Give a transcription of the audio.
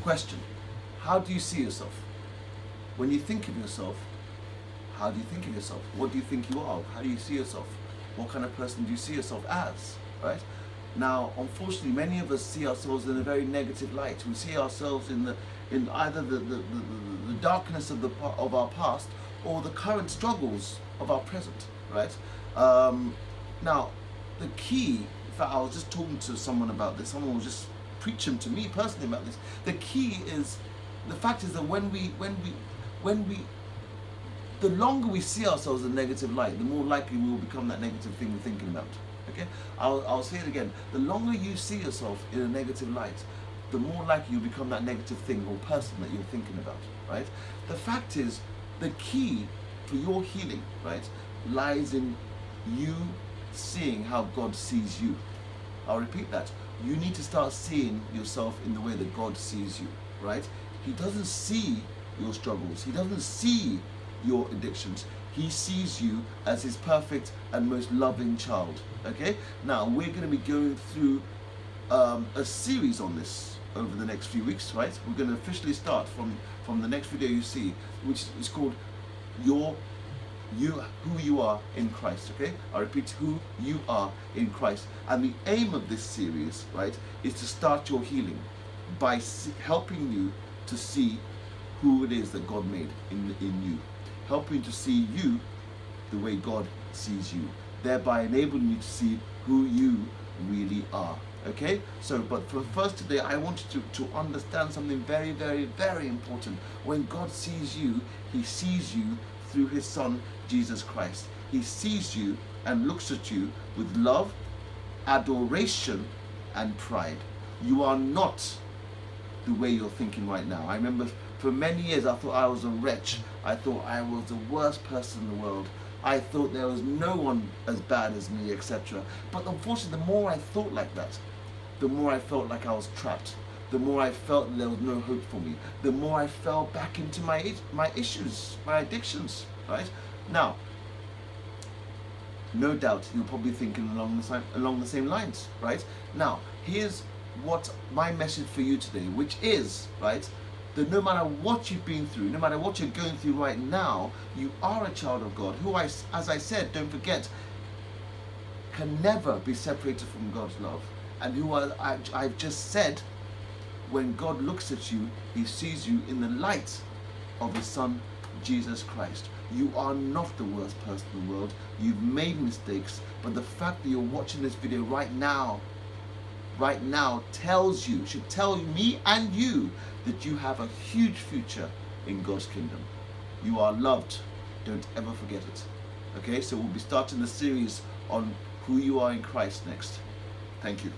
Question: how do you see yourself? When you think of yourself, how do you think of yourself? What do you think you are? How do you see yourself? What kind of person do you see yourself as? Right? Now, unfortunately, many of us see ourselves in a very negative light. We see ourselves in either the darkness of our past or the current struggles of our present. Right? Now, the key. In fact, I was just talking to someone about this. Someone was just preaching to me personally about this. The key is, the fact is that when we the longer we see ourselves in a negative light, the more likely we will become that negative thing we're thinking about. Okay? I'll say it again. The longer you see yourself in a negative light, the more likely you become that negative thing or person that you're thinking about. Right? The fact is, the key for your healing, right, lies in you seeing how God sees you. I'll repeat that. You need to start seeing yourself in the way that God sees you. Right? He doesn't see your struggles. He doesn't see your addictions. He sees you as his perfect and most loving child. Okay? Now, we're going to be going through a series on this over the next few weeks, right? We're going to officially start from the next video you see, which is called who you are in Christ. Okay? I repeat, who you are in Christ. And the aim of this series, right, is to start your healing by helping you to see who it is that God made in you, helping to see you the way God sees you, thereby enabling you to see who you really are. Okay? So, but for first today, I want you to understand something very, very, very important. When God sees you, he sees you through his Son, Jesus Christ. He sees you and looks at you with love, adoration, and pride. You are not the way you're thinking right now. I remember for many years I thought I was a wretch. I thought I was the worst person in the world. I thought there was no one as bad as me, etc. But unfortunately, the more I thought like that, the more I felt like I was trapped. The more I felt there was no hope for me. The more I fell back into my issues, my addictions. Right? Now, no doubt you're probably thinking along the same lines. Right? Now, here's what my message for you today, which is, right, that no matter what you've been through, no matter what you're going through right now, you are a child of God who, as I said, don't forget, can never be separated from God's love. And who I've just said, when God looks at you, he sees you in the light of his Son, Jesus Christ. You are not the worst person in the world. You've made mistakes, but the fact that you're watching this video right now should tell me and you that you have a huge future in God's kingdom. You are loved. Don't ever forget it. Okay, so we'll be starting the series on who you are in Christ next. Thank you.